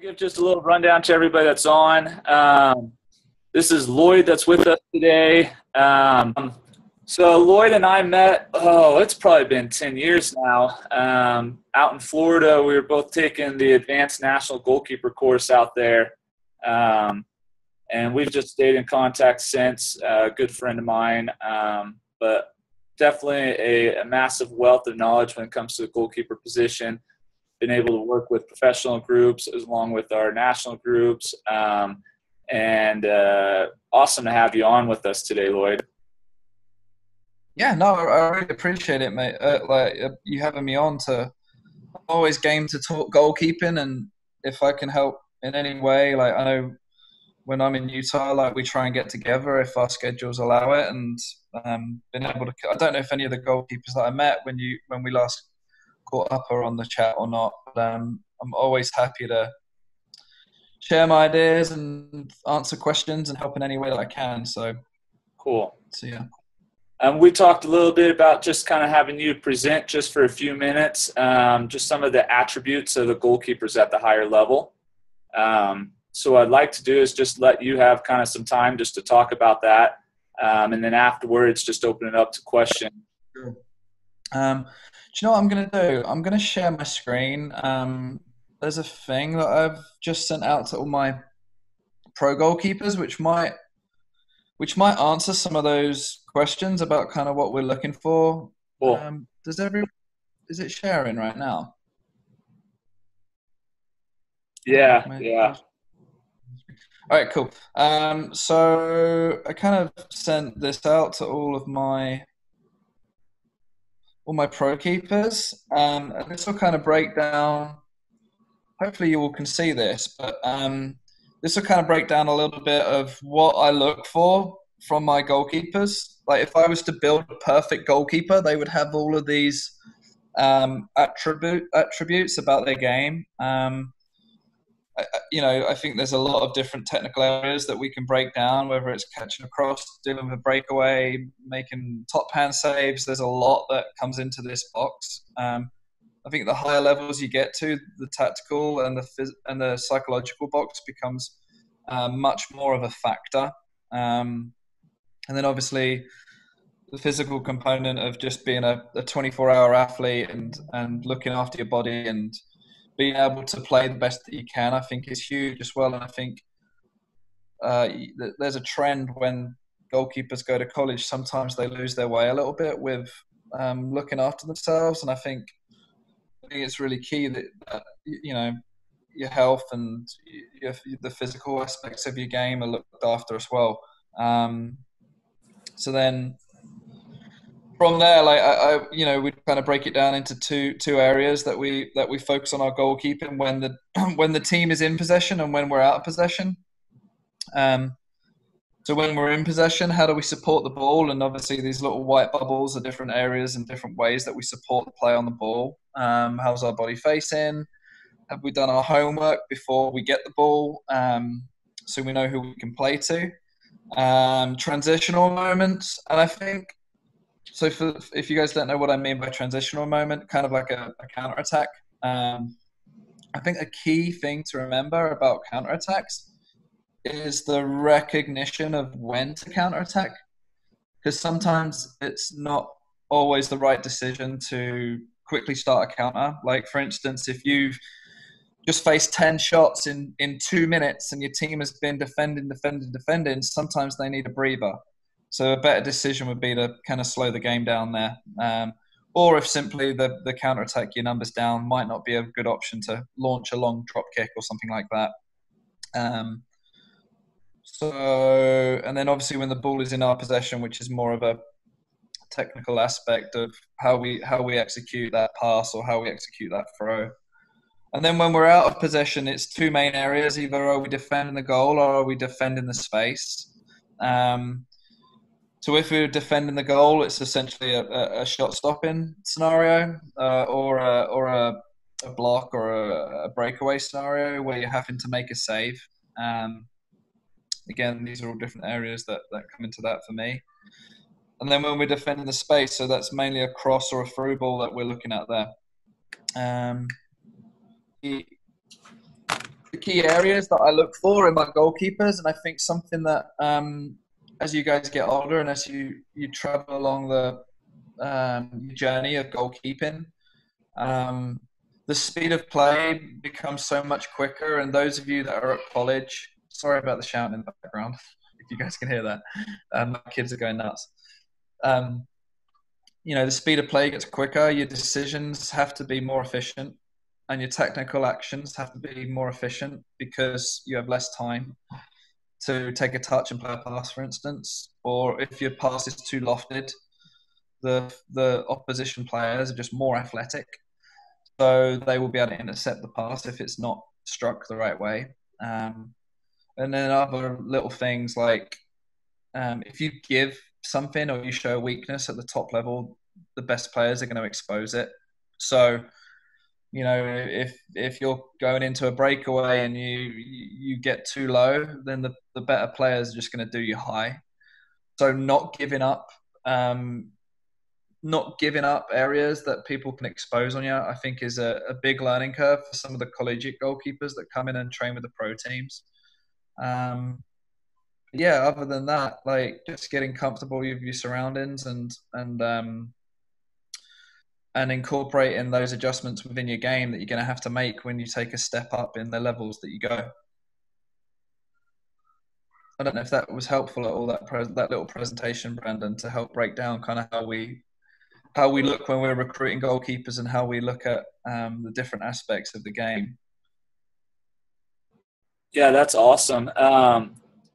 Give just a little rundown to everybody that's on. This is Lloyd that's with us today. So Lloyd and I met, it's probably been 10 years now. Out in Florida, we were both taking the Advanced National Goalkeeper course out there. And we've just stayed in contact since. A good friend of mine. But definitely a massive wealth of knowledge when it comes to the goalkeeper position. Been able to work with professional groups along with our national groups. And awesome to have you on with us today, Lloyd. Yeah, no, I really appreciate it, mate. You having me on I'm always game to talk goalkeeping, and if I can help in any way, I know when I'm in Utah, we try and get together if our schedules allow it, and been able to. I don't know if any of the goalkeepers that I met when we last caught up are on the chat or not, but I'm always happy to share my ideas and answer questions and help in any way that I can. So cool. So yeah. We talked a little bit about just kind of having you present just for a few minutes, just some of the attributes of the goalkeepers at the higher level. So what I'd like to do is just let you have kind of some time just to talk about that. And then afterwards, just open it up to questions. Sure. Do you know what I'm going to do? I'm going to share my screen. There's a thing that I've just sent out to all my pro goalkeepers, which might answer some of those questions about kind of what we're looking for. Cool. Is it sharing right now? Yeah. All right, cool. So I kind of sent this out to all my pro keepers, and this will kind of break down. Hopefully you all can see this, but this will kind of break down a little bit of what I look for from my goalkeepers. Like if I was to build a perfect goalkeeper, they would have all of these attributes about their game. I think there's a lot of different technical areas that we can break down, whether it's catching across, dealing with a breakaway, making top hand saves. There's a lot that comes into this box. I think the higher levels you get to, the tactical and the psychological box becomes much more of a factor. And then obviously the physical component of just being a 24-hour athlete and looking after your body and being able to play the best that you can, I think is huge as well. And I think there's a trend when goalkeepers go to college, sometimes they lose their way a little bit with looking after themselves. And I think it's really key that your health and the physical aspects of your game are looked after as well. So then from there, we kind of break it down into two areas that we focus on our goalkeeping when the team is in possession and when we're out of possession. So when we're in possession, how do we support the ball? And obviously these little white bubbles are different areas and different ways that we support the play on the ball. How's our body facing? Have we done our homework before we get the ball? So we know who we can play to. Transitional moments. And I think, so if you guys don't know what I mean by transitional moment, kind of like a counter-attack. I think a key thing to remember about counter-attacks is the recognition of when to counter-attack. Because sometimes it's not always the right decision to quickly start a counter. Like, for instance, if you've just faced 10 shots in 2 minutes and your team has been defending, sometimes they need a breather. So a better decision would be to kind of slow the game down there. Or if simply the counter-attack, your numbers down, might not be a good option to launch a long drop kick or something like that. And then obviously when the ball is in our possession, which is more of a technical aspect of how we execute that pass or how we execute that throw. And then when we're out of possession, it's two main areas. Either are we defending the goal or are we defending the space? So if we're defending the goal, it's essentially a shot-stopping scenario or a block or a breakaway scenario where you're having to make a save. Again, these are all different areas that come into that for me. And then when we're defending the space, so that's mainly a cross or a through ball that we're looking at there. The key areas that I look for in my goalkeepers, and I think something that as you guys get older and as you travel along the journey of goalkeeping, the speed of play becomes so much quicker. And those of you that are at college, sorry about the shouting in the background, if you guys can hear that. My kids are going nuts. The speed of play gets quicker. Your decisions have to be more efficient, and your technical actions have to be more efficient because you have less time to take a touch and play a pass, for instance. Or if your pass is too lofted, the opposition players are just more athletic, so they will be able to intercept the pass if it's not struck the right way. And then other little things like if you give something or you show a weakness at the top level, the best players are going to expose it. So, if you're going into a breakaway and you get too low, then the better players are just going to do you high. So not giving up areas that people can expose on you, I think is a big learning curve for some of the collegiate goalkeepers that come in and train with the pro teams. Other than that, like just getting comfortable with your surroundings and incorporating those adjustments within your game that you're going to have to make when you take a step up in the levels that you go. I don't know if that was helpful at all, that little presentation, Brandon, to help break down kind of how we look when we're recruiting goalkeepers and how we look at the different aspects of the game. Yeah, that's awesome.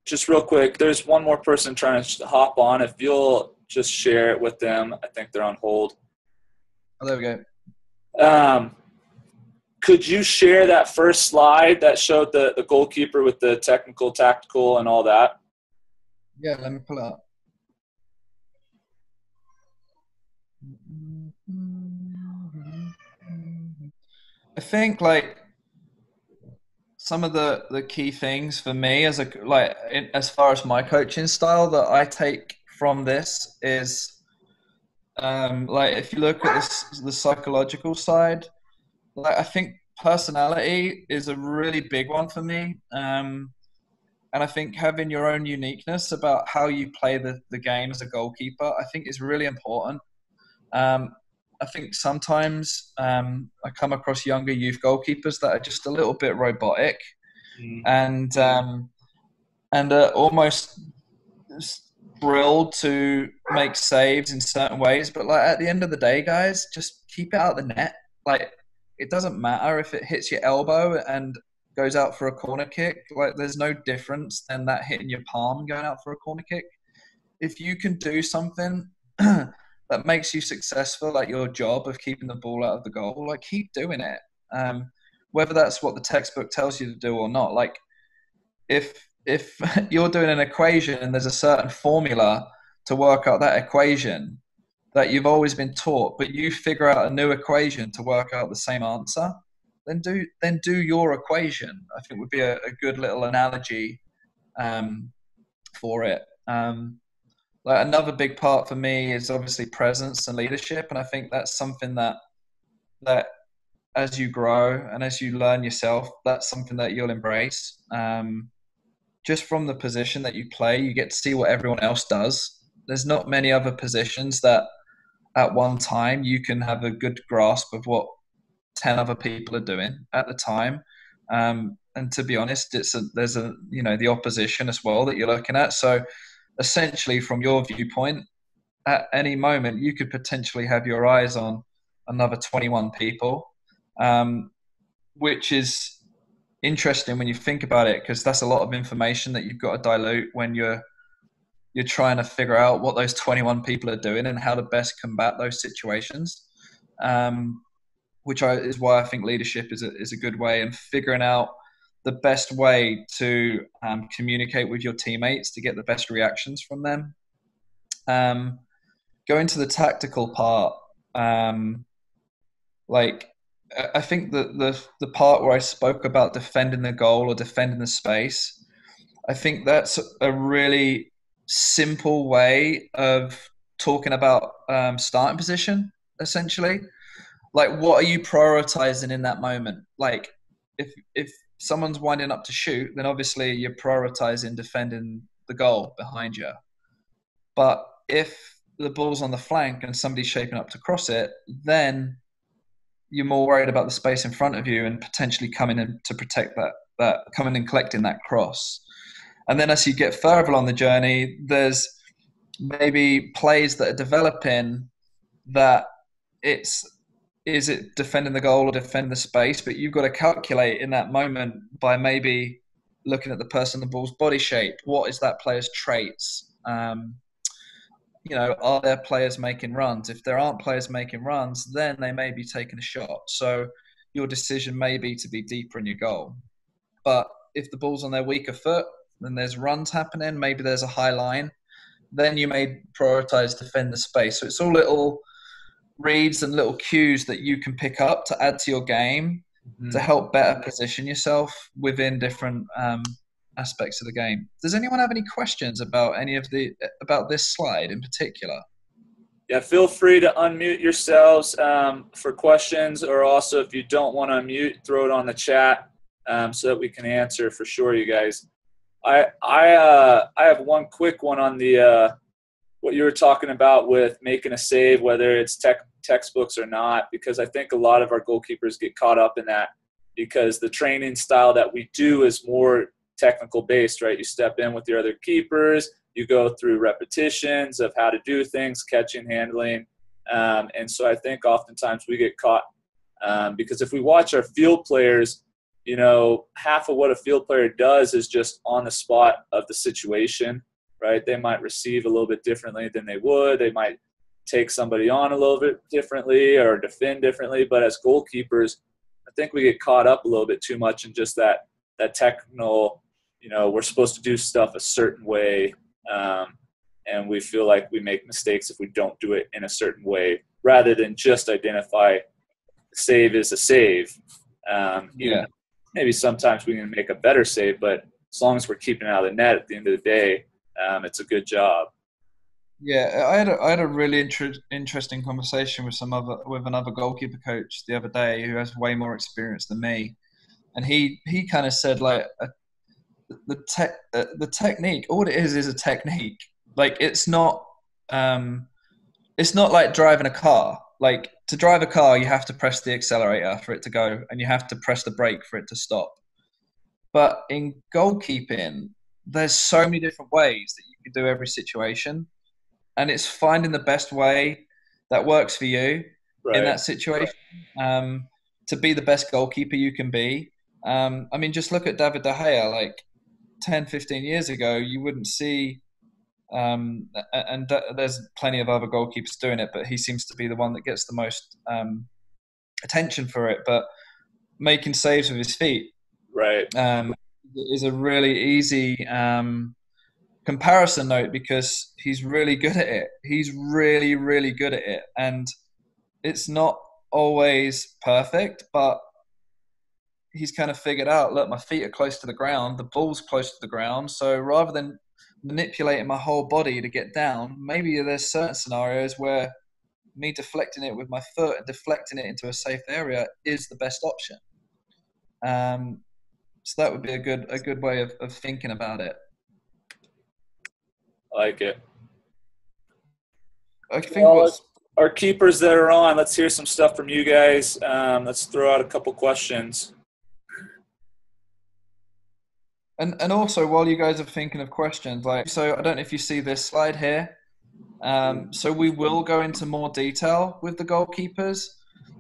Just real quick, there's one more person trying to hop on. If you'll just share it with them, I think they're on hold. Oh, there we go. Could you share that first slide that showed the goalkeeper with the technical, tactical, and all that? Yeah, let me pull it up. I think like some of the key things for me as far as my coaching style that I take from this is if you look at the psychological side, I think personality is a really big one for me. And I think having your own uniqueness about how you play the game as a goalkeeper, I think is really important. I think sometimes I come across younger youth goalkeepers that are just a little bit robotic and almost thrilled to make saves in certain ways. But at the end of the day, guys, just keep it out of the net. It doesn't matter if it hits your elbow and goes out for a corner kick. There's no difference than that hitting your palm and going out for a corner kick. If you can do something that makes you successful at your job of keeping the ball out of the goal, keep doing it. Whether that's what the textbook tells you to do or not. If you're doing an equation and there's a certain formula to work out that equation that you've always been taught, but you figure out a new equation to work out the same answer, then do your equation. I think would be a good little analogy for it. Another big part for me is obviously presence and leadership, and I think that's something that as you grow and as you learn yourself, that's something that you'll embrace. Just from the position that you play, you get to see what everyone else does. There's not many other positions that at one time you can have a good grasp of what 10 other people are doing at the time. And to be honest, there's the opposition as well that you're looking at. So essentially from your viewpoint, at any moment, you could potentially have your eyes on another 21 people, which is interesting when you think about it, because that's a lot of information that you've got to dilute when you're trying to figure out what those 21 people are doing and how to best combat those situations, is why I think leadership is a good way, and figuring out the best way to communicate with your teammates to get the best reactions from them. Going to the tactical part, I think that the part where I spoke about defending the goal or defending the space, I think that's a really simple way of talking about starting position, essentially. What are you prioritizing in that moment? If someone's winding up to shoot, then obviously you're prioritizing defending the goal behind you. But if the ball's on the flank and somebody's shaping up to cross it, then you're more worried about the space in front of you and potentially coming in to protect that coming and collecting that cross. And then as you get further along the journey, there's maybe plays that are developing that is it defending the goal or defending the space, but you've got to calculate in that moment by maybe looking at the person, the ball's body shape. What is that player's traits? Are there players making runs? If there aren't players making runs, then they may be taking a shot. So your decision may be to be deeper in your goal. But if the ball's on their weaker foot, then there's runs happening, maybe there's a high line, then you may prioritize defend the space. So it's all little reads and little cues that you can pick up to add to your game to help better position yourself within different aspects of the game. Does anyone have any questions about about this slide in particular? Yeah, feel free to unmute yourselves for questions, or also if you don't want to unmute, throw it on the chat so that we can answer for sure, you guys. I have one quick one on the what you were talking about with making a save, whether it's textbooks or not, because I think a lot of our goalkeepers get caught up in that because the training style that we do is more technical based, right? You step in with your other keepers, you go through repetitions of how to do things, catching, handling. And so I think oftentimes we get caught because if we watch our field players, half of what a field player does is just on the spot of the situation, right? They might receive a little bit differently than they would. They might take somebody on a little bit differently or defend differently. But as goalkeepers, I think we get caught up a little bit too much in just that technical, we're supposed to do stuff a certain way. And we feel like we make mistakes if we don't do it in a certain way, rather than just identify save is a save. Maybe sometimes we can make a better save, but as long as we're keeping it out of the net at the end of the day, it's a good job. Yeah, I had a really interesting conversation with another goalkeeper coach the other day who has way more experience than me, and he kind of said like the technique, all it is a technique. Like it's not like driving a car. Like to drive a car, you have to press the accelerator for it to go, and you have to press the brake for it to stop. But in goalkeeping, there's so many different ways that you can do every situation. And it's finding the best way that works for you in that situation to be the best goalkeeper you can be. Just look at David De Gea. Like 10, 15 years ago, you wouldn't see there's plenty of other goalkeepers doing it, but he seems to be the one that gets the most attention for it. But making saves with his feet is a really easy comparison note because he's really good at it. He's really, really good at it. And it's not always perfect, but he's kind of figured out, look, my feet are close to the ground, the ball's close to the ground. So rather than manipulating my whole body to get down, maybe there's certain scenarios where me deflecting it with my foot and deflecting it into a safe area is the best option. So that would be a good way of thinking about it. I like it. I think our keepers that are on, let's hear some stuff from you guys. Let's throw out a couple questions. And also, while you guys are thinking of questions, so I don't know if you see this slide here. So we will go into more detail with the goalkeepers.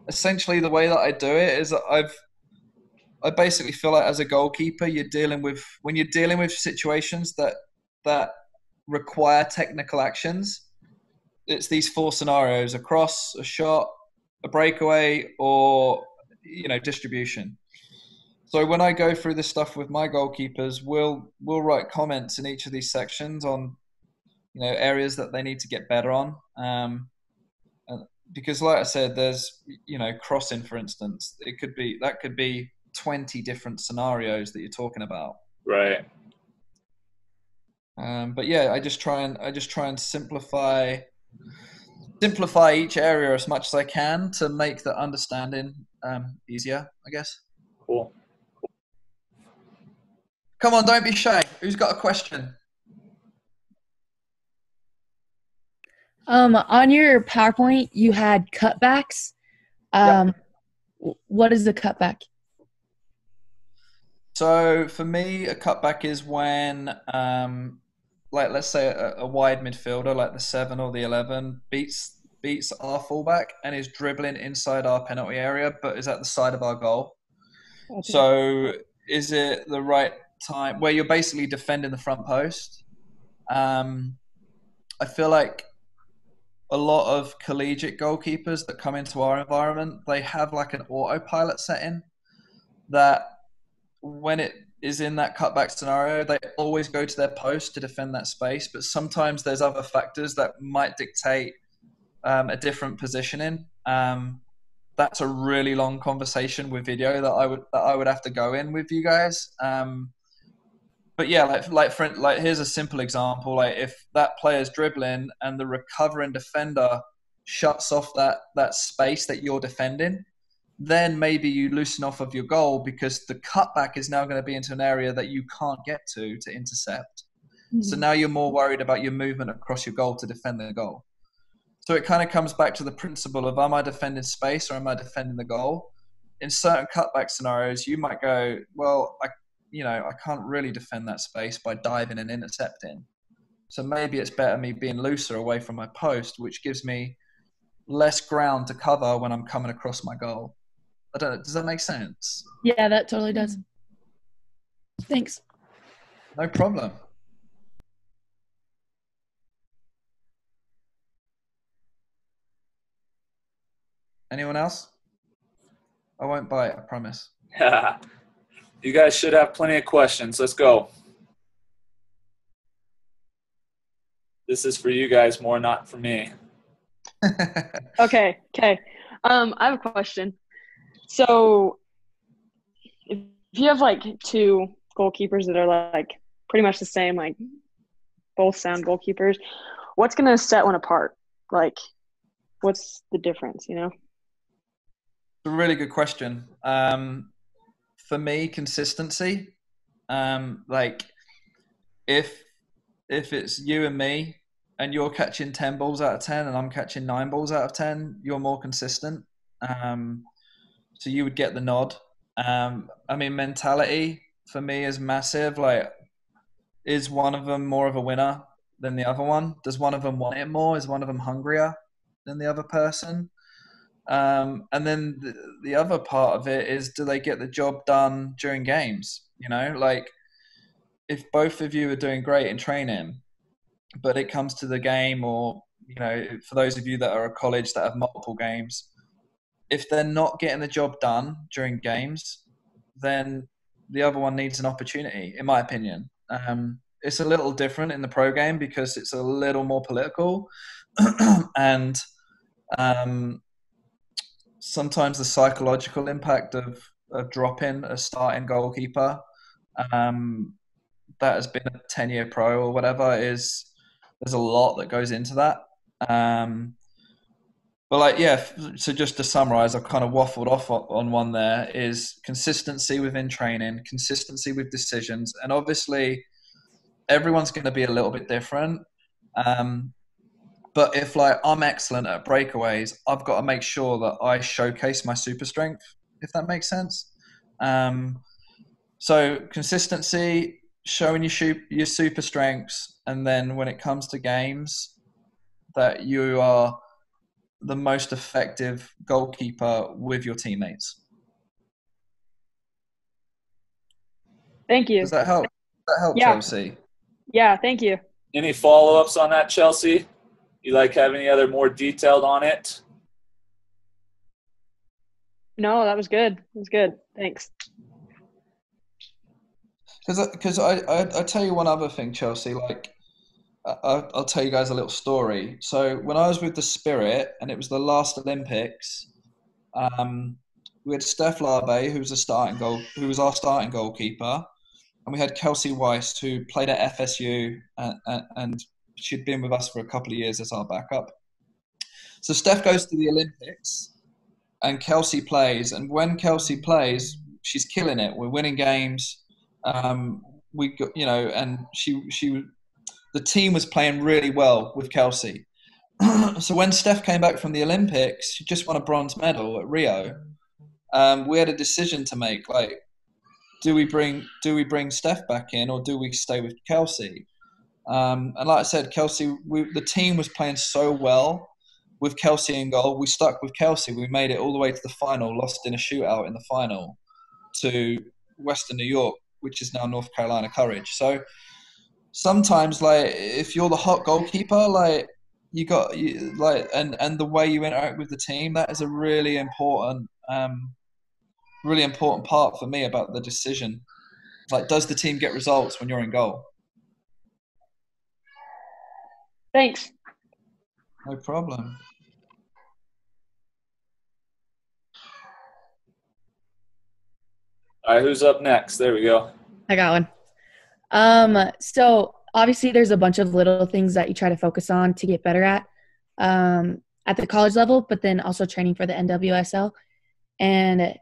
Essentially, the way that I do it is I basically feel like as a goalkeeper, when you're dealing with situations that require technical actions, it's these 4 scenarios: a cross, a shot, a breakaway, or distribution. So when I go through this stuff with my goalkeepers, we'll write comments in each of these sections on areas that they need to get better on. Because like I said, there's crossing, for instance, that could be 20 different scenarios that you're talking about. Right. But yeah, I just try and simplify each area as much as I can to make the understanding easier, I guess. Cool. Come on, don't be shy. Who's got a question? On your PowerPoint, you had cutbacks. Yep. What is the cutback? So for me, a cutback is when, like let's say a wide midfielder, like the 7 or the 11, beats our fullback and is dribbling inside our penalty area, but is at the side of our goal. Okay. So is it the right time where you're basically defending the front post? I feel like a lot of collegiate goalkeepers that come into our environment, they have like an autopilot setting that when it is in that cutback scenario, they always go to their post to defend that space. But sometimes there's other factors that might dictate a different positioning. That's a really long conversation with video that I would have to go in with you guys. But yeah, like here's a simple example. Like if that player's dribbling and the recovering defender shuts off that space that you're defending, then maybe you loosen off of your goal because the cutback is now going to be into an area that you can't get to intercept. Mm-hmm. So now you're more worried about your movement across your goal to defend the goal. So it kind of comes back to the principle of, am I defending space or am I defending the goal? In certain cutback scenarios, you might go, well, I can't really defend that space by diving and intercepting. So maybe it's better me being looser away from my post, which gives me less ground to cover when I'm coming across my goal. I don't know. Does that make sense? Yeah, that totally does. Thanks. No problem. Anyone else? I won't bite, I promise. You guys should have plenty of questions. Let's go. This is for you guys more, not for me. Okay. I have a question. So if you have like two goalkeepers that are like pretty much the same, like both sound goalkeepers, what's going to set one apart? Like, what's the difference, you know? It's a really good question. For me, consistency. Like if it's you and me and you're catching 10 balls out of 10 and I'm catching 9 balls out of 10, you're more consistent. So you would get the nod. I mean, mentality for me is massive. Like, is one of them more of a winner than the other one? Does one of them want it more? Is one of them hungrier than the other person? And then the other part of it is, do they get the job done during games? You know, like if both of you are doing great in training, but it comes to the game, or, you know, for those of you that are at college that have multiple games, if they're not getting the job done during games, then the other one needs an opportunity, in my opinion. It's a little different in the pro game because it's a little more political and sometimes the psychological impact of dropping a starting goalkeeper that has been a 10-year pro or whatever, there's a lot that goes into that. But like, yeah, so just to summarize, I've kind of waffled off on one there, is consistency within training, consistency with decisions. And obviously everyone's going to be a little bit different. But if like I'm excellent at breakaways, I've got to make sure that I showcase my super strength, if that makes sense. So consistency, showing your super strengths, and then when it comes to games, that you are the most effective goalkeeper with your teammates. Thank you. Does that help? Yeah. Chelsea? Yeah, thank you. Any follow-ups on that, Chelsea? You like have any other more detailed on it? No, that was good. It was good. Thanks. Because I tell you one other thing, Chelsea. Like, I'll tell you guys a little story. So when I was with the Spirit, and it was the last Olympics, we had Steph Larbe, who was our starting goalkeeper, and we had Kelsey Weiss, who played at FSU, and she'd been with us for a couple of years as our backup. So Steph goes to the Olympics, and Kelsey plays. And when Kelsey plays, she's killing it. We're winning games. we got, and the team was playing really well with Kelsey. So when Steph came back from the Olympics, she just won a bronze medal at Rio. We had a decision to make, like, do we bring Steph back in, or do we stay with Kelsey? And like I said, Kelsey, the team was playing so well with Kelsey in goal. We stuck with Kelsey. We made it all the way to the final, lost in a shootout in the final to Western New York, which is now North Carolina Courage. So sometimes, like, if you're the hot goalkeeper, like, and the way you interact with the team, that is a really important part for me about the decision. Like, does the team get results when you're in goal? Thanks. No problem. All right, who's up next? There we go. I got one. So obviously there's a bunch of little things that you try to focus on to get better at the college level, but then also training for the NWSL. And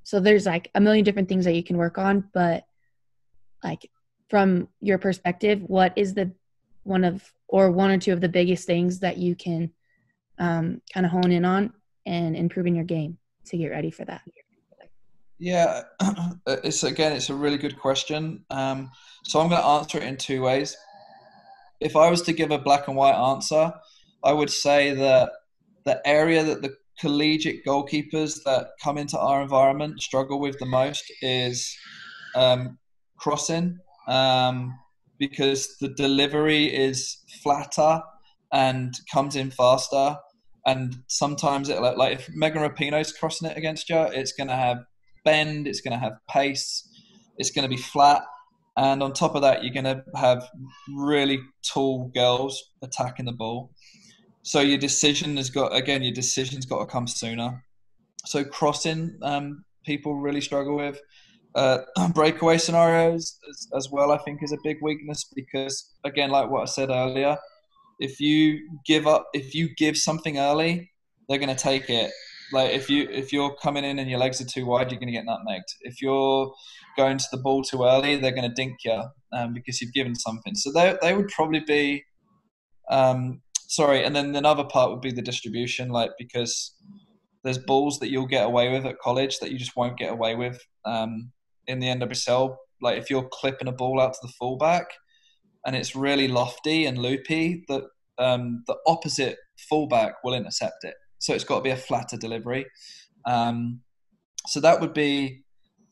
so there's like a million different things that you can work on, but like from your perspective, what is the one or two of the biggest things that you can kind of hone in on and improve in your game to get ready for that? Yeah, it's a really good question. So I'm going to answer it in two ways. If I was to give a black and white answer, I would say that the area that the collegiate goalkeepers that come into our environment struggle with the most is crossing, because the delivery is flatter and comes in faster. And sometimes like if Megan Rapinoe's crossing it against you, it's going to have bend, it's going to have pace, it's going to be flat, and on top of that you're going to have really tall girls attacking the ball. So your decision's got to come sooner. So crossing, people really struggle with. Breakaway scenarios as well, I think, is a big weakness, because again, like what I said earlier, if you give something early, they're going to take it. Like if you're coming in and your legs are too wide, you're going to get nutmegged. If you're going to the ball too early, they're going to dink you because you've given something. So they would probably be and then another part would be the distribution, like, because there's balls that you'll get away with at college that you just won't get away with in the NWSL. Like if you're clipping a ball out to the fullback and it's really lofty and loopy, that the opposite fullback will intercept it. So it's got to be a flatter delivery. So that would be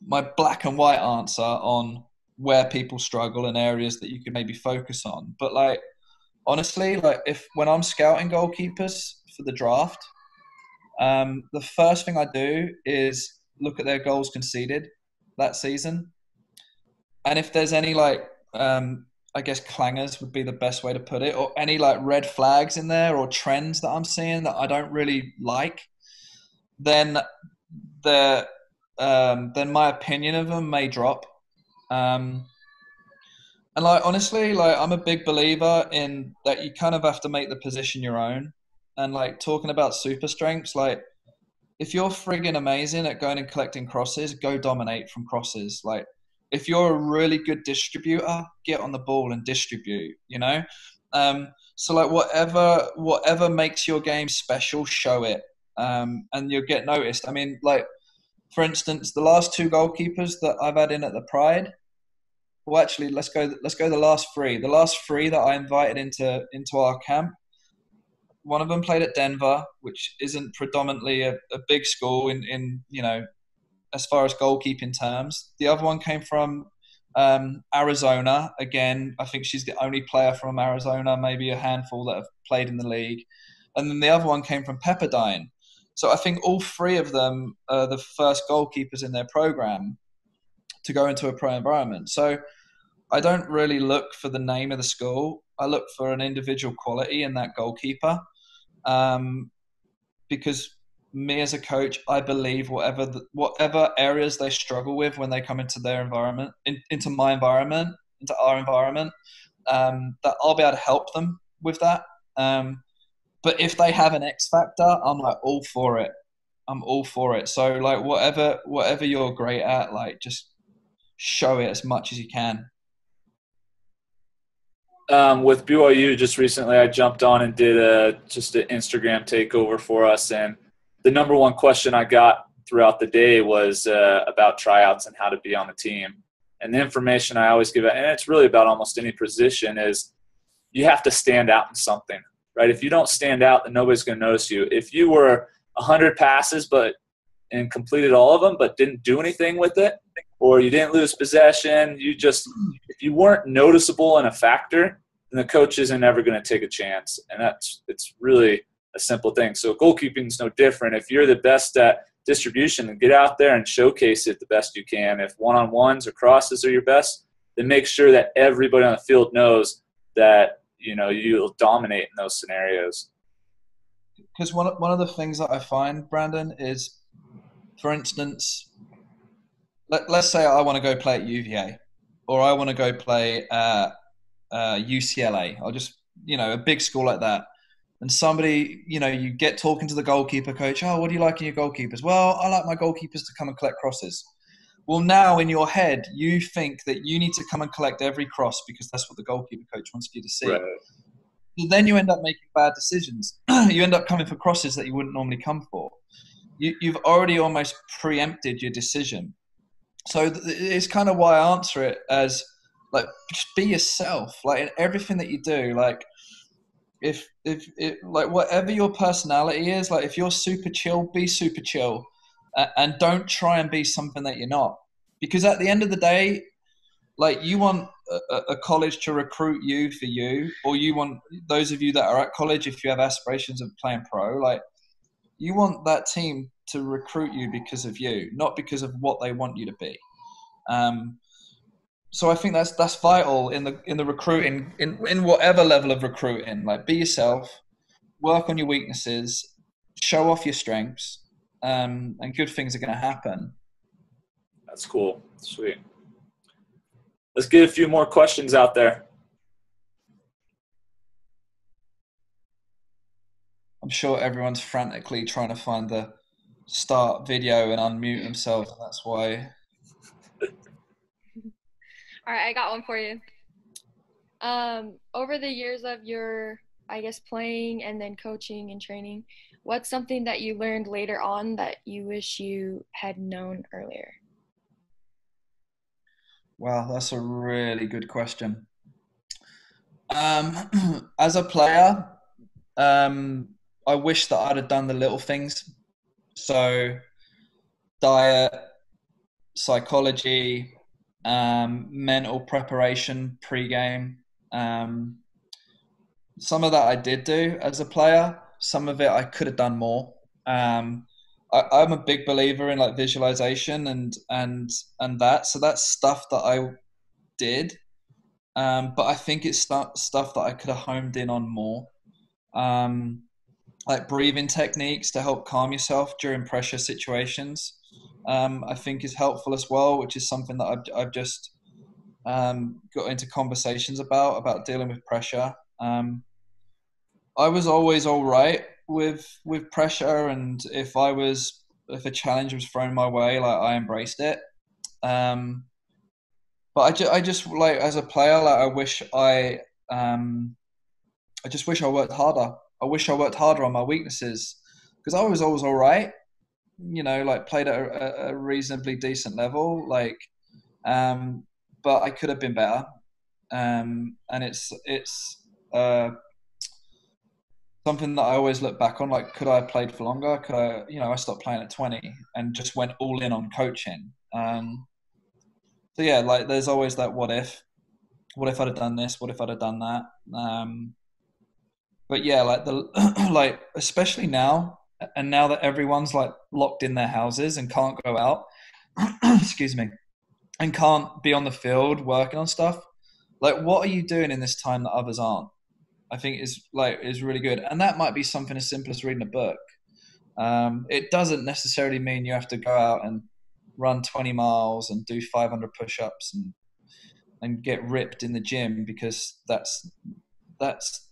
my black and white answer on where people struggle and areas that you could maybe focus on. But like, honestly, like when I'm scouting goalkeepers for the draft, the first thing I do is look at their goals conceded that season. And if there's any I guess clangers would be the best way to put it, or any like red flags in there or trends that I'm seeing that I don't really like, then my opinion of them may drop. And like, honestly, like I'm a big believer in that you kind of have to make the position your own. And like talking about super strengths, like if you're friggin' amazing at going and collecting crosses, go dominate from crosses. Like if you're a really good distributor, get on the ball and distribute, So like whatever makes your game special, show it. And you'll get noticed. I mean, like, for instance, the last two goalkeepers that I've had in at the Pride, well, actually, let's go the last three. The last three that I invited into our camp, one of them played at Denver, which isn't predominantly a big school in as far as goalkeeping terms. The other one came from Arizona. Again, I think she's the only player from Arizona, maybe a handful that have played in the league. And then the other one came from Pepperdine. So I think all three of them are the first goalkeepers in their program to go into a pro environment. So I don't really look for the name of the school. I look for an individual quality in that goalkeeper, because me as a coach, I believe whatever areas they struggle with when they come into their environment, into my environment, into our environment, that I'll be able to help them with that. But if they have an X factor, I'm like all for it. I'm all for it. So like whatever you're great at, like just show it as much as you can. With BYU just recently, I jumped on and did just an Instagram takeover for us, and the number one question I got throughout the day was about tryouts and how to be on the team. And the information I always give out, and it's really about almost any position, is you have to stand out in something, right? If you don't stand out, then nobody's going to notice you. If you were 100 passes and completed all of them but didn't do anything with it, or you didn't lose possession, if you weren't noticeable and a factor, then the coach isn't ever going to take a chance. And it's really a simple thing. So goalkeeping is no different. If you're the best at distribution, then get out there and showcase it the best you can. If one-on-ones or crosses are your best, then make sure that everybody on the field knows that you'll dominate in those scenarios. Because one of the things that I find, Brandon, is, for instance, let's say I want to go play at UVA, or I want to go play at UCLA, or just, a big school like that. And somebody, you get talking to the goalkeeper coach, oh, what do you like in your goalkeepers? Well, I like my goalkeepers to come and collect crosses. Well, now in your head, you think that you need to come and collect every cross because that's what the goalkeeper coach wants you to see. Right. So then you end up making bad decisions. You end up coming for crosses that you wouldn't normally come for. You've already almost preempted your decision. So it's kind of why I answer it as, like, just be yourself. Like, in everything that you do, like, if like, whatever your personality is, like, if you're super chill, be super chill, and don't try and be something that you're not. Because at the end of the day, like, you want a college to recruit you for you, or you want those of you that are at college, if you have aspirations of playing pro, like, you want that team to recruit you because of you, not because of what they want you to be. So I think that's vital in the recruiting, in whatever level of recruiting. Like, be yourself, work on your weaknesses, show off your strengths, and good things are going to happen. That's cool. Sweet. Let's get a few more questions out there. I'm sure everyone's frantically trying to find the start video and unmute themselves, and that's why. All right, I got one for you. Over the years of your, I guess, playing and then coaching and training, what's something that you learned later on that you wish you had known earlier? Wow, that's a really good question. As a player, I wish that I'd have done the little things. So diet, psychology, mental preparation pre-game. Some of that I did do as a player. Some of it I could have done more. I'm a big believer in, like, visualization and that. So that's stuff that I did. But I think it's stuff that I could have honed in on more. Like breathing techniques to help calm yourself during pressure situations, I think is helpful as well, which is something that I've just got into conversations about dealing with pressure. I was always all right with pressure, and if a challenge was thrown my way, like, I embraced it. But I just like, as a player, like, I just wish I worked harder. I wish I worked harder on my weaknesses, because I was always all right, like, played at a reasonably decent level, like, but I could have been better. And it's something that I always look back on, like, could I have played for longer? Could I, I stopped playing at 20 and just went all in on coaching. So yeah, like, there's always that what if I'd have done this? What if I'd have done that? But yeah, like, like, especially now, and now that everyone's, like, locked in their houses and can't go out, excuse me, and can't be on the field working on stuff, like, what are you doing in this time that others aren't? I think is really good. And that might be something as simple as reading a book. It doesn't necessarily mean you have to go out and run 20 miles and do 500 push-ups and get ripped in the gym, because that's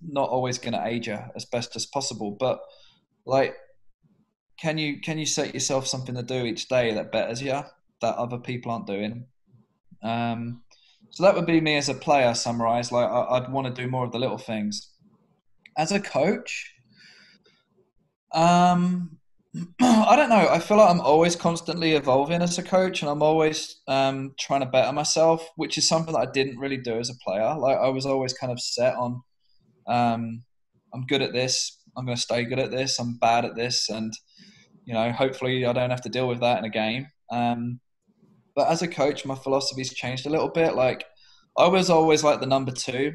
not always going to age you as best as possible. But, like, can you set yourself something to do each day that betters you, that other people aren't doing? So that would be me as a player summarized. Like I'd want to do more of the little things. As a coach, I don't know. I feel like I'm always constantly evolving as a coach, and I'm always trying to better myself, which is something that I didn't really do as a player. Like I was always kind of set on, I'm good at this. I'm going to stay good at this. I'm bad at this, and hopefully I don't have to deal with that in a game. But as a coach, my philosophy's changed a little bit. Like I was always like the number two.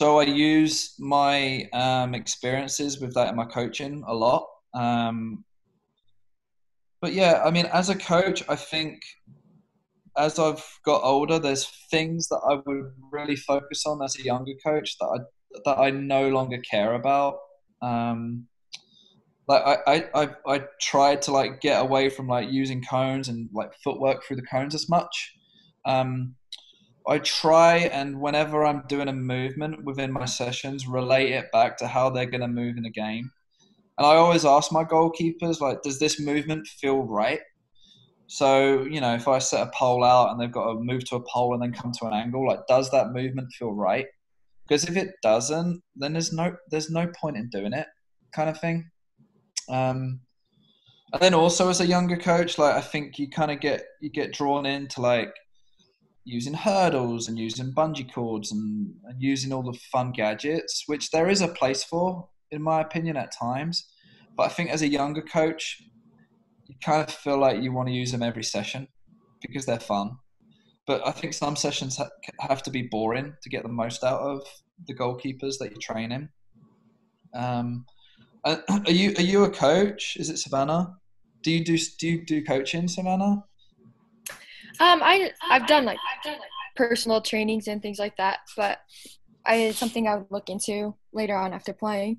So I use my experiences with that in my coaching a lot. But yeah, I mean, as a coach, I think as I've got older, there's things that I would really focus on as a younger coach that I no longer care about. Like I tried to like get away from like using cones and like footwork through the cones as much. I try, and whenever I'm doing a movement within my sessions, relate it back to how they're going to move in a game. And I always ask my goalkeepers, like, does this movement feel right? So, if I set a pole out and they've got to move to a pole and then come to an angle, like, does that movement feel right? Because if it doesn't, then there's no point in doing it, kind of thing. And then also as a younger coach, like, I think you kind of get drawn into like using hurdles and using bungee cords and using all the fun gadgets, which there is a place for, in my opinion, at times. But I think as a younger coach, you kind of feel like you want to use them every session because they're fun. But I think some sessions have to be boring to get the most out of the goalkeepers that you're training. Are you a coach? Is it Savannah? Do you do coaching, Savannah? I've done like personal trainings and things like that, but it's something I would look into later on after playing.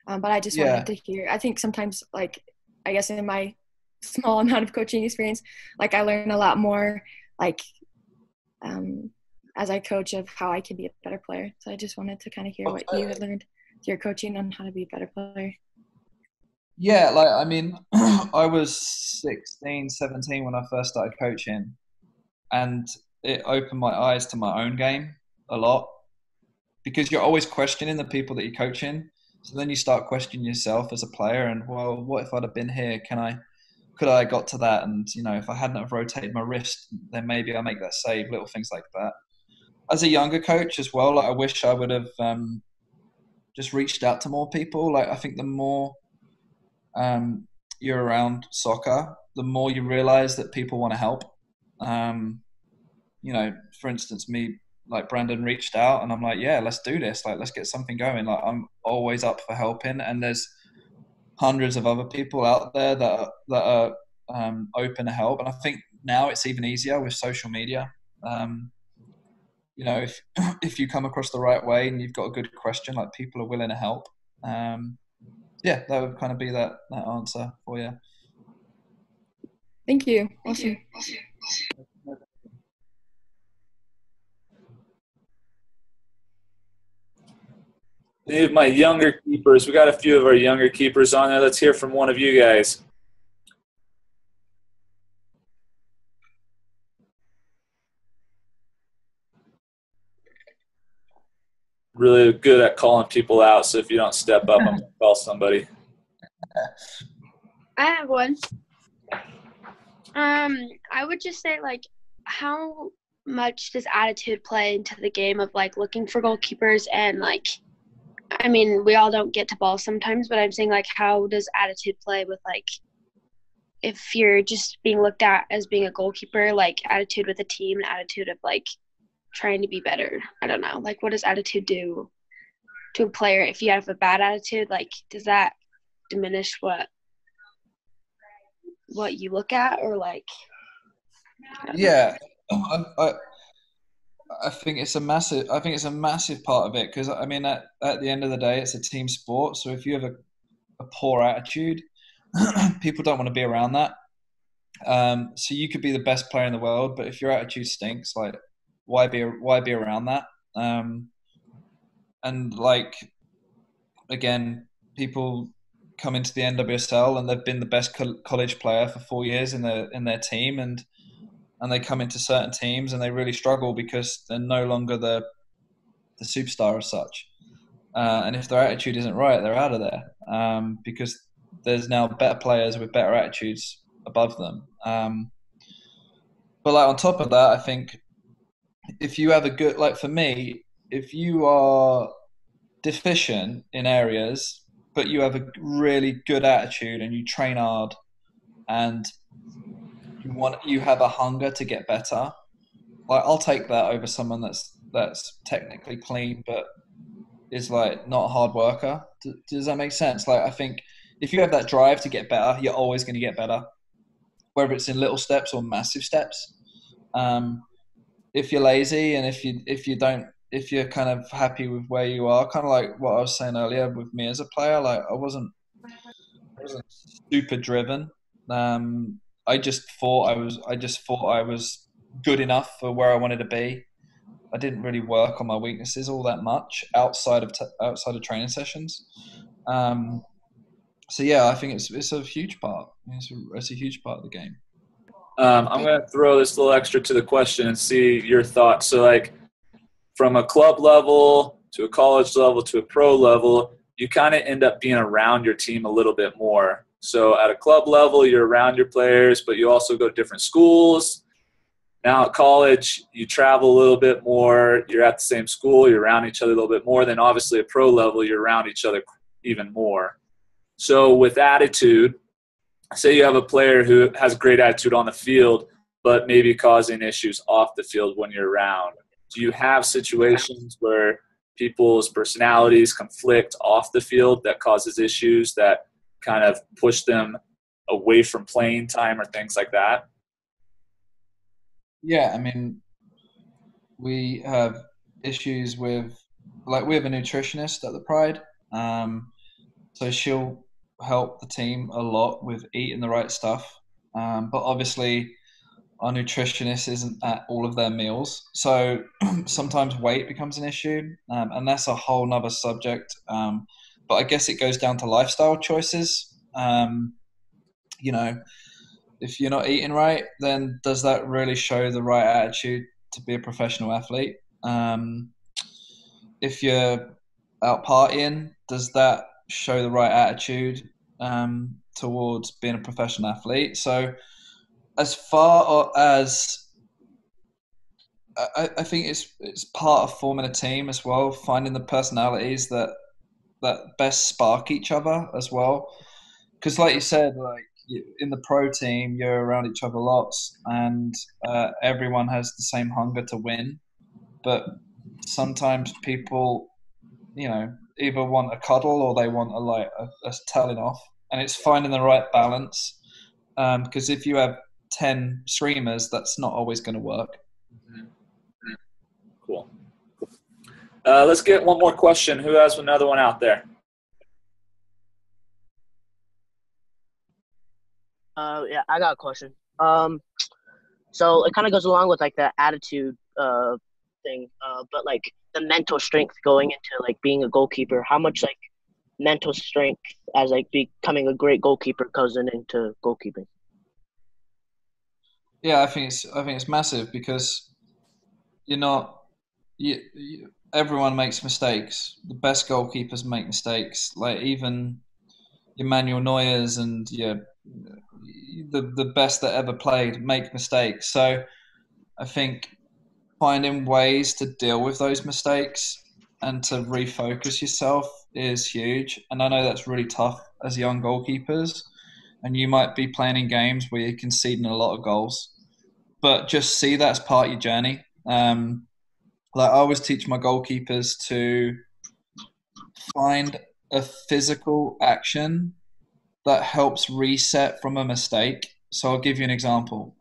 But I just wanted to hear. I think sometimes, like, I guess in my small amount of coaching experience, like I learn a lot more, like, as I coach of how I can be a better player. So I just wanted to kind of hear what you had learned through your coaching on how to be a better player. Yeah, like, I mean, I was 16, 17 when I first started coaching, and it opened my eyes to my own game a lot because you're always questioning the people that you're coaching. So then you start questioning yourself as a player and, well, what if I'd have been here? Could I have got to that? And, if I hadn't have rotated my wrist, then maybe I make that save, little things like that. As a younger coach as well, like I wish I would have just reached out to more people. Like I think the more you're around soccer, the more you realize that people want to help. For instance, me, like Brandon reached out and I'm like, yeah, let's do this. Like, let's get something going. Like I'm always up for helping. And there's hundreds of other people out there that are open to help. And I think now it's even easier with social media. If you come across the right way and you've got a good question, like people are willing to help. Yeah, that would kind of be that answer for you. Thank you. Awesome. Any of my younger keepers? We got a few of our younger keepers on there. Let's hear from one of you guys. Really good at calling people out, so if you don't step up, I'm going to call somebody. I have one. I would just say, like, how much does attitude play into the game of, like, looking for goalkeepers and, like, I mean, we all don't get to balls sometimes, but I'm saying, like, how does attitude play with, like, if you're just being looked at as being a goalkeeper, like, attitude with a team and attitude of, like, trying to be better? I don't know. Like, what does attitude do to a player? If you have a bad attitude, like, does that diminish what you look at, or like? Yeah, I think it's a massive part of it because I mean at the end of the day it's a team sport. So if you have a poor attitude, people don't want to be around that. So you could be the best player in the world, but if your attitude stinks, like why be around that? And like again, people come into the NWSL and they've been the best college player for 4 years in their team, and and they come into certain teams and they really struggle because they're no longer the superstar as such. And if their attitude isn't right, they're out of there, because there's now better players with better attitudes above them. But like on top of that, I think if you have a good, like for me, if you are deficient in areas, but you have a really good attitude and you train hard and you have a hunger to get better, like I'll take that over someone that's technically clean but is like not a hard worker. Does that make sense? Like I think if you have that drive to get better, you're always going to get better, whether it's in little steps or massive steps. If you're lazy and if you're kind of happy with where you are, kind of like what I was saying earlier with me as a player, like I wasn't super driven. I just thought I was good enough for where I wanted to be. I didn't really work on my weaknesses all that much outside of training sessions. So yeah, I think it's a huge part. It's a huge part of the game. I'm going to throw this little extra to the question and see your thoughts. So like from a club level to a college level to a pro level, you kind of end up being around your team a little bit more. So at a club level, you're around your players, but you also go to different schools. Now at college, you travel a little bit more. You're at the same school. You're around each other a little bit more. Then obviously at pro level, you're around each other even more. So with attitude, say you have a player who has great attitude on the field, but maybe causing issues off the field when you're around. Do you have situations where people's personalities conflict off the field that causes issues that kind of push them away from playing time or things like that? Yeah, I mean, we have issues with, like, we have a nutritionist at the Pride. So she'll help the team a lot with eating the right stuff. But obviously, our nutritionist isn't at all of their meals. So sometimes weight becomes an issue, and that's a whole nother subject. But I guess it goes down to lifestyle choices. If you're not eating right, then does that really show the right attitude to be a professional athlete? If you're out partying, does that show the right attitude towards being a professional athlete? So as far as I think it's part of forming a team as well, finding the personalities that best spark each other as well. Because like you said, like in the pro team, you're around each other lots, and everyone has the same hunger to win. But sometimes people, either want a cuddle or they want a telling off, and it's finding the right balance. Because if you have 10 screamers, that's not always going to work. Cool. Let's get one more question. Who has another one out there? Yeah, I got a question. So it kind of goes along with like the attitude thing, but like the mental strength going into like being a goalkeeper. How much like mental strength as like becoming a great goalkeeper goes into goalkeeping? Yeah, I think it's massive because everyone makes mistakes. The best goalkeepers make mistakes. Like even your Manuel Neuers and the best that ever played make mistakes. So I think finding ways to deal with those mistakes and to refocus yourself is huge. And I know that's really tough as young goalkeepers. And you might be playing in games where you're conceding a lot of goals, but just see that as part of your journey. Like I always teach my goalkeepers to find a physical action that helps reset from a mistake. So I'll give you an example.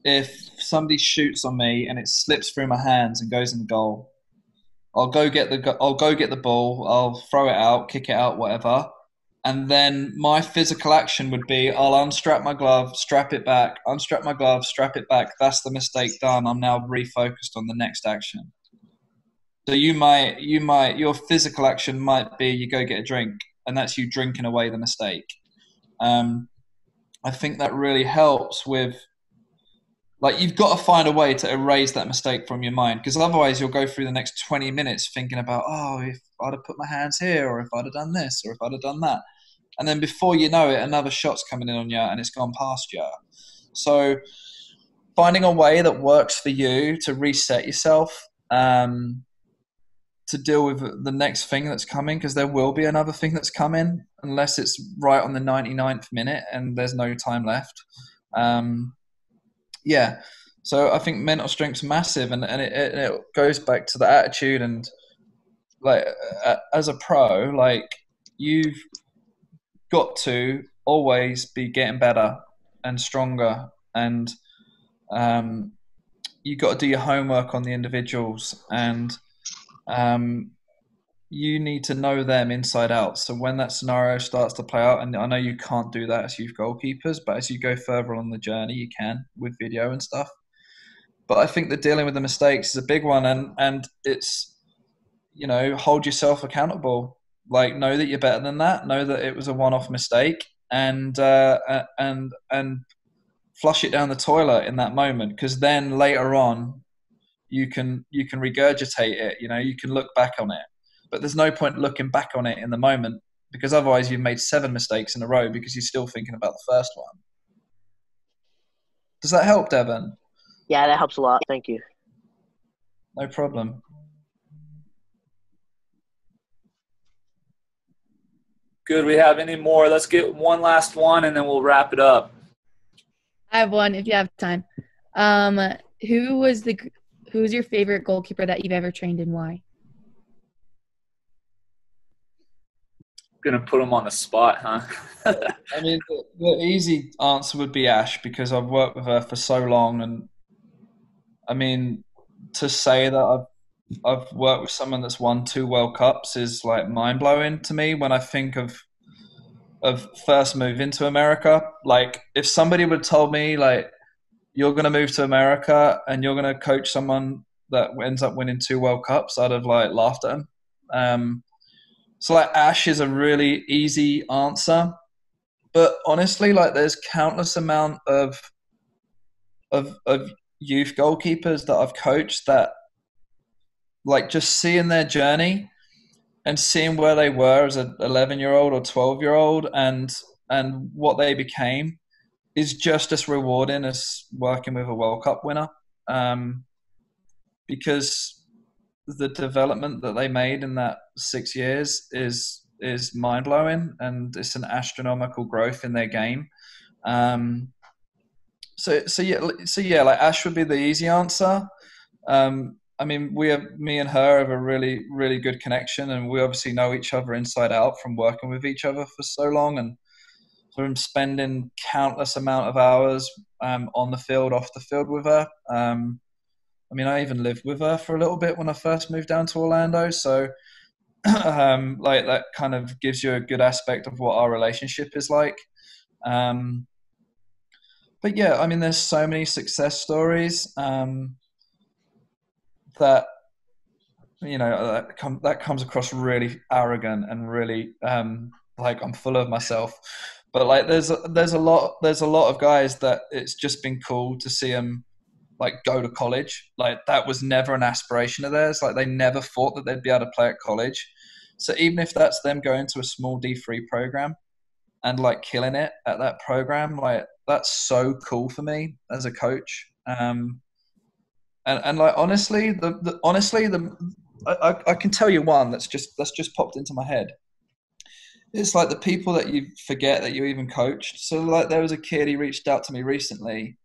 If somebody shoots on me and it slips through my hands and goes in the goal, I'll go get the ball, I'll throw it out, kick it out, whatever. And then my physical action would be I'll unstrap my glove, strap it back, unstrap my glove, strap it back. That's the mistake done. I'm now refocused on the next action. So your physical action might be you go get a drink, and that's you drinking away the mistake. I think that really helps with like you've got to find a way to erase that mistake from your mind, because otherwise you'll go through the next 20 minutes thinking about, oh, if I'd have put my hands here, or if I'd have done this, or if I'd have done that. And then before you know it, another shot's coming in on you and it's gone past you. So finding a way that works for you to reset yourself, to deal with the next thing that's coming, because there will be another thing that's coming unless it's right on the 99th minute and there's no time left. Yeah. So I think mental strength's massive, and it goes back to the attitude. And like as a pro, like you've got to always be getting better and stronger, and you got to do your homework on the individuals, and you need to know them inside out. So when that scenario starts to play out, and I know you can't do that as youth goalkeepers, but as you go further along the journey, you can with video and stuff. But I think that dealing with the mistakes is a big one, and it's, you know, hold yourself accountable. Like, know that you're better than that. Know that it was a one-off mistake, and flush it down the toilet in that moment, because then later on you can regurgitate it. You know, you can look back on it, but there's no point looking back on it in the moment, because otherwise you've made 7 mistakes in a row because you're still thinking about the first one. Does that help, Devon? Yeah, that helps a lot. Thank you. No problem. Good. We have any more? Let's get one last one and then we'll wrap it up. I have one if you have time. Who's your favorite goalkeeper that you've ever trained, and why? Gonna put him on the spot, huh? I mean, the easy answer would be Ash, because I've worked with her for so long, and I mean, to say that I've worked with someone that's won 2 World Cups is like mind blowing to me when I think of first moving to America. Like, if somebody would have told me, like, you're going to move to America and you're going to coach someone that ends up winning 2 World Cups, I'd have like laughed at him. So like Ash is a really easy answer, but honestly, like there's countless amount of youth goalkeepers that I've coached that, like, just seeing their journey and seeing where they were as an 11-year-old or 12-year-old and what they became is just as rewarding as working with a World Cup winner, because the development that they made in that 6 years is mind-blowing, and it's an astronomical growth in their game. So yeah, like Ash would be the easy answer. I mean, me and her have a really, really good connection, and we obviously know each other inside out from working with each other for so long, and from spending countless amount of hours on the field, off the field with her. I mean, I even lived with her for a little bit when I first moved down to Orlando. So like that kind of gives you a good aspect of what our relationship is like. But yeah, I mean, there's so many success stories that, you know, that comes across really arrogant and really like I'm full of myself. But like there's a lot of guys that it's just been cool to see them like go to college. Like that was never an aspiration of theirs. Like they never thought that they'd be able to play at college. So even if that's them going to a small D3 program and like killing it at that program, like that's so cool for me as a coach. And like honestly, I can tell you one that's just popped into my head. It's like the people that you forget that you even coached. So like there was a kid, he reached out to me recently.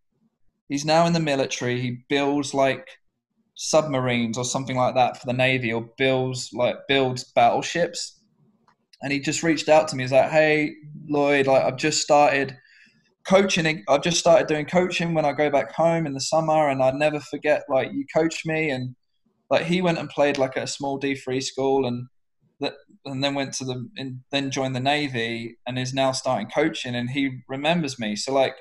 He's now in the military. He builds like submarines or something like that for the Navy, or builds battleships. And he just reached out to me. He's like, "Hey, Lloyd, like I've just started coaching. I've just started doing coaching when I go back home in the summer, and I'd never forget like you coached me." And like he went and played like at a small D3 school, and then went to then joined the Navy, and is now starting coaching, and he remembers me. So like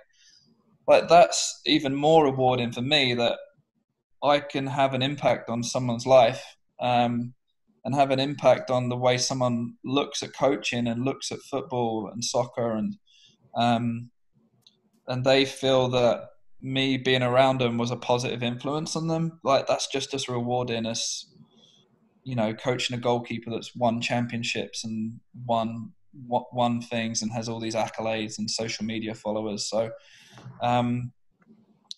that's even more rewarding for me, that I can have an impact on someone's life, and have an impact on the way someone looks at coaching and looks at football and soccer, and they feel that me being around them was a positive influence on them. Like, that's just as rewarding as, you know, coaching a goalkeeper that's won championships and won things and has all these accolades and social media followers. So,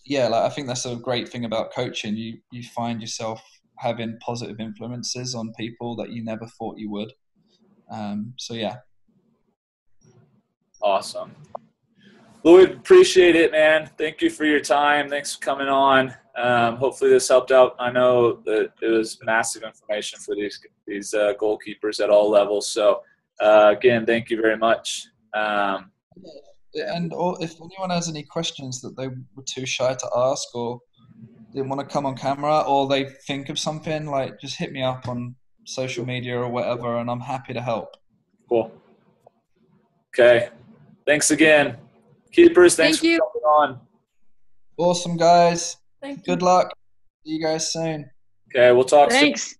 yeah, like, I think that's a great thing about coaching. You find yourself having positive influences on people that you never thought you would. So yeah. Awesome. Lloyd, appreciate it, man. Thank you for your time. Thanks for coming on. Hopefully this helped out. I know that it was massive information for these goalkeepers at all levels. So, again, thank you very much. And if anyone has any questions that they were too shy to ask or didn't want to come on camera, or they think of something, like, just hit me up on social media or whatever, and I'm happy to help. Cool. Okay. Thanks again. Keepers, thanks for coming on. Awesome, guys. Thank you. Good luck. See you guys soon. Okay, we'll talk soon. Thanks.